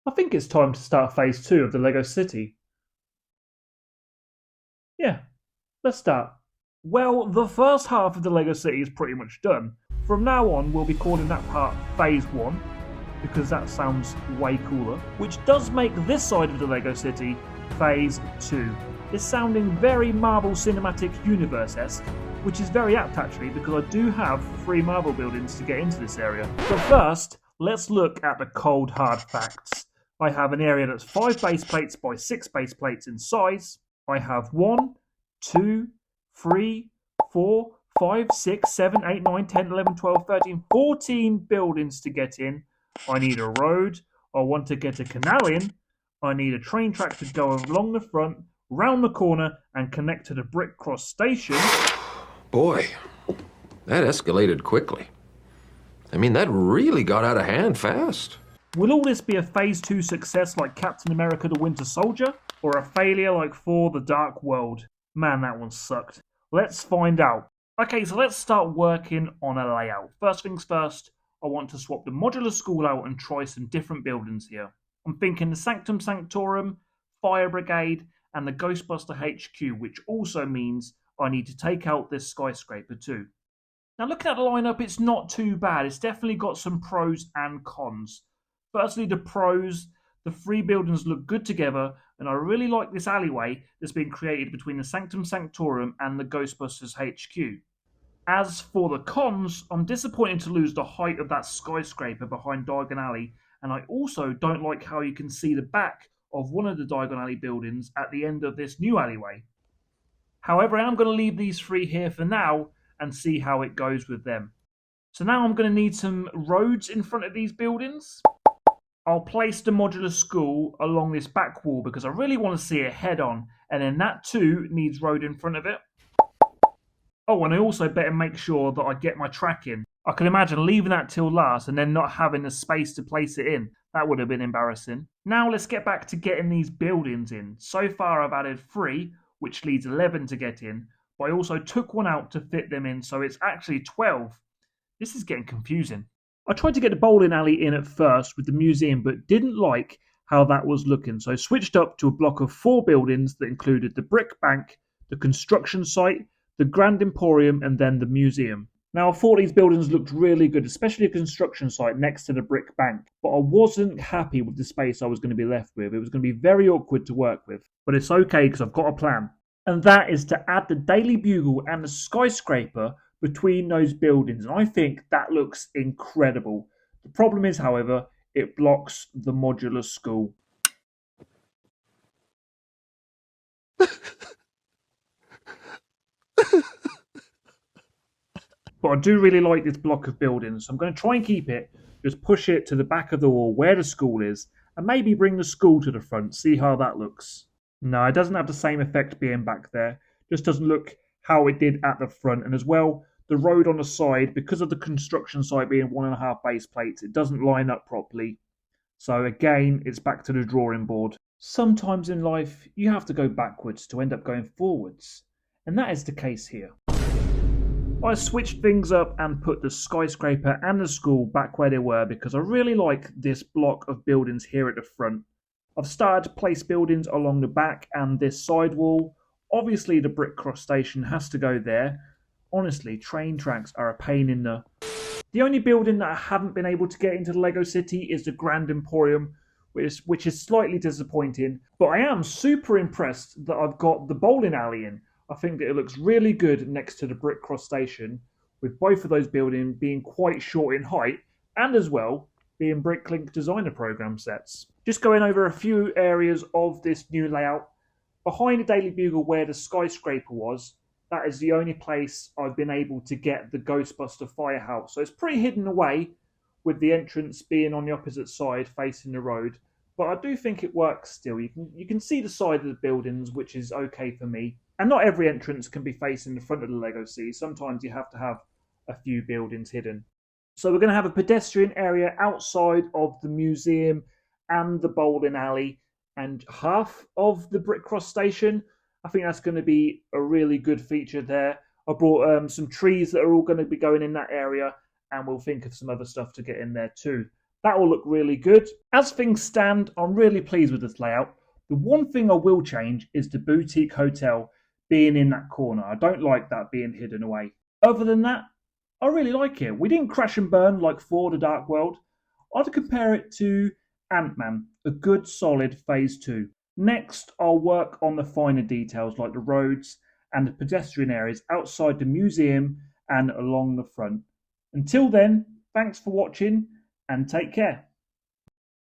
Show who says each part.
Speaker 1: I think it's time to start phase 2 of the Lego City. Yeah, let's start. Well, the first half of the Lego City is pretty much done. From now on, we'll be calling that part phase 1 because that sounds way cooler, which does make this side of the Lego City phase 2. It's sounding very Marvel Cinematic Universe-esque, which is very apt actually because I do have 3 Marvel buildings to get into this area. But first, let's look at the cold hard facts. I have an area that's 5 base plates by 6 base plates in size. I have 1, 2, 3, 4, 5, 6, 7, 8, 9, 10, 11, 12, 13, 14 buildings to get in. I need a road. I want to get a canal in. I need a train track to go along the front, round the corner, and connect to the Brick Cross station.
Speaker 2: Boy, that escalated quickly. I mean, that really got out of hand fast.
Speaker 1: Will all this be a phase 2 success like Captain America the Winter Soldier, or a failure like Thor the Dark World? Man, that one sucked. Let's find out. Okay, so let's start working on a layout. First things first, I want to swap the modular school out and try some different buildings here. I'm thinking the Sanctum Sanctorum, Fire Brigade, and the Ghostbuster HQ, which also means I need to take out this skyscraper too. Now looking at the lineup, it's not too bad. It's definitely got some pros and cons. Firstly, the pros, the 3 buildings look good together, and I really like this alleyway that's been created between the Sanctum Sanctorum and the Ghostbusters HQ. As for the cons, I'm disappointed to lose the height of that skyscraper behind Diagon Alley, and I also don't like how you can see the back of one of the Diagon Alley buildings at the end of this new alleyway. However, I am going to leave these 3 here for now and see how it goes with them. So now I'm going to need some roads in front of these buildings. I'll place the modular school along this back wall because I really want to see it head on, and then that too needs road in front of it. Oh, and I also better make sure that I get my track in. I can imagine leaving that till last and then not having the space to place it in. That would have been embarrassing. Now let's get back to getting these buildings in. So far I've added 3, which leaves 11 to get in, but I also took one out to fit them in, so it's actually 12. This is getting confusing. I tried to get the bowling alley in at first with the museum, but didn't like how that was looking, so I switched up to a block of 4 buildings that included the brick bank, the construction site, the Grand Emporium, and then the museum. Now, I thought these buildings looked really good, especially the construction site next to the brick bank, but I wasn't happy with the space I was going to be left with. It was going to be very awkward to work with, but it's okay because I've got a plan. And that is to add the Daily Bugle and the skyscraper between those buildings, and I think that looks incredible. The problem is, however, it blocks the modular school. But I do really like this block of buildings, so I'm going to try and keep it, just push it to the back of the wall where the school is, and maybe bring the school to the front, see how that looks. No, it doesn't have the same effect being back there. Just doesn't look how it did at the front, and as well, the road on the side, because of the construction site being 1.5 base plates, it doesn't line up properly. So again, it's back to the drawing board. Sometimes in life, you have to go backwards to end up going forwards, and that is the case here. I switched things up and put the skyscraper and the school back where they were because I really like this block of buildings here at the front. I've started to place buildings along the back and this side wall. Obviously the Brick Cross station has to go there. Honestly, train tracks are a pain in the... The only building that I haven't been able to get into the Lego City is the Grand Emporium, which is slightly disappointing, but I am super impressed that I've got the bowling alley in. I think that it looks really good next to the Brick Cross station, with both of those buildings being quite short in height, and as well being Bricklink designer program sets. Just going over a few areas of this new layout. Behind the Daily Bugle where the skyscraper was, that is the only place I've been able to get the Ghostbuster firehouse. So it's pretty hidden away, with the entrance being on the opposite side facing the road. But I do think it works still. You can see the side of the buildings, which is okay for me. And not every entrance can be facing the front of the Lego City. Sometimes you have to have a few buildings hidden. So we're going to have a pedestrian area outside of the museum and the bowling alley and half of the Brick Cross station. I think that's going to be a really good feature there. I brought some trees that are all going to be going in that area, and we'll think of some other stuff to get in there too. That will look really good. As things stand, I'm really pleased with this layout. The one thing I will change is the boutique hotel being in that corner. I don't like that being hidden away. Other than that, I really like it. We didn't crash and burn like Thor: The Dark World. I'd compare it to Ant-Man, a good solid phase 2. Next, I'll work on the finer details like the roads and the pedestrian areas outside the museum and along the front. Until then, thanks for watching and take care.